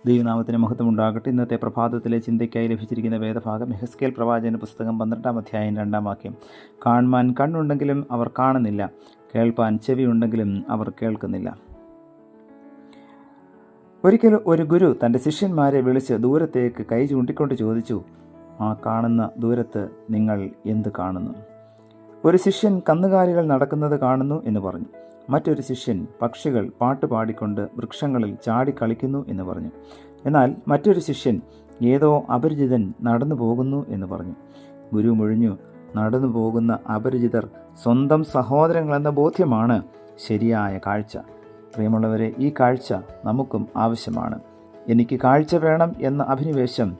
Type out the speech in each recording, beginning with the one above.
ദൈവനാമത്തിന് മഹത്വം ഉണ്ടാകട്ടെ. ഇന്നത്തെ പ്രഭാതത്തിലെ ചിന്തയ്ക്കായി ലഭിച്ചിരിക്കുന്ന വേദഭാഗം യെഹെസ്കേൽ പ്രവാചകന്റെ പുസ്തകം 12-ാം അധ്യായം 2-ാം വാക്യം. കാണുവാൻ കണ്ണുണ്ടെങ്കിലും അവർ കാണുന്നില്ല, കേൾപ്പാൻ ചെവിയുണ്ടെങ്കിലും അവർ കേൾക്കുന്നില്ല. ഒരിക്കൽ ഒരു ഗുരു തൻ്റെ ശിഷ്യന്മാരെ വിളിച്ച് ദൂരത്തേക്ക് കൈ ചൂണ്ടിക്കൊണ്ട് ചോദിച്ചു, ആ കാണുന്ന ദൂരത്ത് നിങ്ങൾ എന്ത് കാണുന്നു? ഒരു ശിഷ്യൻ കന്നുകാലികൾ നടക്കുന്നത് കാണുന്നു എന്ന് പറഞ്ഞു. മറ്റൊരു ശിഷ്യൻ പക്ഷികൾ പാട്ട് പാടിക്കൊണ്ട് വൃക്ഷങ്ങളിൽ ചാടിക്കളിക്കുന്നു എന്ന് പറഞ്ഞു. എന്നാൽ മറ്റൊരു ശിഷ്യൻ ഏതോ അപരിചിതൻ നടന്നു പോകുന്നു എന്ന് പറഞ്ഞു. ഗുരു മൊഴിഞ്ഞു, നടന്നു പോകുന്ന അപരിചിതർ സ്വന്തം സഹോദരങ്ങളെന്ന ബോധ്യമാണ് ശരിയായ കാഴ്ച. പ്രിയമുള്ളവരെ, ഈ കാഴ്ച നമുക്കും ആവശ്യമാണ്. എനിക്ക് കാഴ്ച വേണം എന്ന അഭിനിവേശം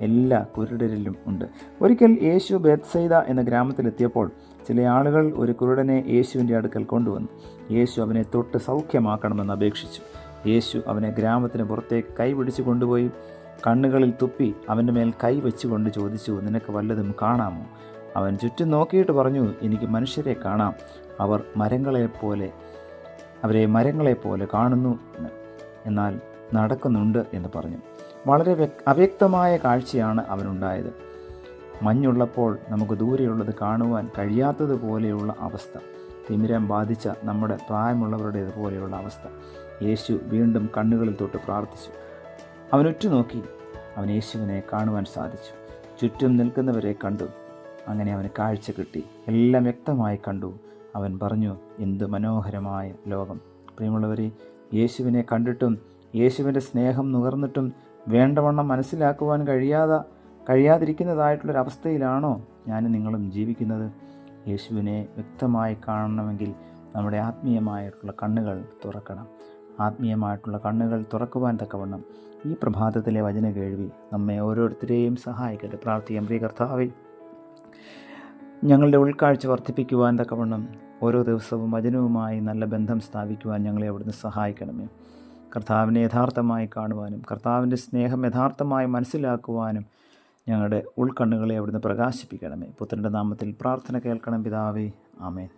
എല്ലാ കുരുടരിലും ഉണ്ട്. ഒരിക്കൽ യേശു ബേത്സയിദ എന്ന ഗ്രാമത്തിലെത്തിയപ്പോൾ ചില ആളുകൾ ഒരു കുരുടനെ യേശുവിൻ്റെ അടുക്കൽ കൊണ്ടുവന്നു. യേശു അവനെ തൊട്ട് സൗഖ്യമാക്കണമെന്ന് അപേക്ഷിച്ചു. യേശു അവനെ ഗ്രാമത്തിന് പുറത്തേക്ക് കൈപിടിച്ച് കൊണ്ടുപോയി കണ്ണുകളിൽ തുപ്പി അവൻ്റെ മേൽ കൈ വെച്ചുകൊണ്ട് ചോദിച്ചു, നിനക്ക് വല്ലതും കാണാമോ? അവൻ ചുറ്റും നോക്കിയിട്ട് പറഞ്ഞു, എനിക്ക് മനുഷ്യരെ കാണാം, അവരെ മരങ്ങളെപ്പോലെ കാണുന്നു, എന്നാൽ നടക്കുന്നുണ്ട് എന്ന് പറഞ്ഞു. വളരെ അവ്യക്തമായ കാഴ്ചയാണ് അവനുണ്ടായത്. മഞ്ഞുള്ളപ്പോൾ നമുക്ക് ദൂരെയുള്ളത് കാണുവാൻ കഴിയാത്തതുപോലെയുള്ള അവസ്ഥ, തിമിരം ബാധിച്ച നമ്മുടെ പ്രായമുള്ളവരുടേതുപോലെയുള്ള അവസ്ഥ. യേശു വീണ്ടും കണ്ണുകളിൽ തൊട്ട് പ്രാർത്ഥിച്ചു. അവൻ ഉറ്റുനോക്കി. അവൻ യേശുവിനെ കാണുവാൻ സാധിച്ചു. ചുറ്റും നിൽക്കുന്നവരെ കണ്ടു. അങ്ങനെ അവന് കാഴ്ച കിട്ടി. എല്ലാം വ്യക്തമായി കണ്ടു. അവൻ പറഞ്ഞു, എന്ത് മനോഹരമായ ലോകം! പ്രിയമുള്ളവരെ, യേശുവിനെ കണ്ടിട്ടും യേശുവിൻ്റെ സ്നേഹം നുകർന്നിട്ടും വേണ്ടവണ്ണം മനസ്സിലാക്കുവാൻ കഴിയാതിരിക്കുന്നതായിട്ടുള്ളൊരവസ്ഥയിലാണോ ഞാനും നിങ്ങളും ജീവിക്കുന്നത്? യേശുവിനെ വ്യക്തമായി കാണണമെങ്കിൽ നമ്മുടെ ആത്മീയമായിട്ടുള്ള കണ്ണുകൾ തുറക്കണം. ആത്മീയമായിട്ടുള്ള കണ്ണുകൾ തുറക്കുവാൻ തക്കവണ്ണം ഈ പ്രഭാതത്തിലെ വചന കേൾവി നമ്മെ ഓരോരുത്തരെയും സഹായിക്കട്ടെ. പ്രാർത്ഥിക്കാം. പ്രിയ കർത്താവേ, ഞങ്ങളുടെ ഉൾക്കാഴ്ച വർദ്ധിപ്പിക്കുവാൻ തക്കവണ്ണം ഓരോ ദിവസവും വചനവുമായി നല്ല ബന്ധം സ്ഥാപിക്കുവാൻ ഞങ്ങളെ അവിടുന്ന് സഹായിക്കണമേ. കർത്താവിനെ യഥാർത്ഥമായി കാണുവാനും കർത്താവിൻ്റെ സ്നേഹം യഥാർത്ഥമായി മനസ്സിലാക്കുവാനും ഞങ്ങളുടെ ഉൾക്കണ്ണുകളെ അവിടുന്ന് പ്രകാശിപ്പിക്കണമേ. പുത്രൻ്റെ നാമത്തിൽ പ്രാർത്ഥന കേൾക്കണം പിതാവേ. ആമേൻ.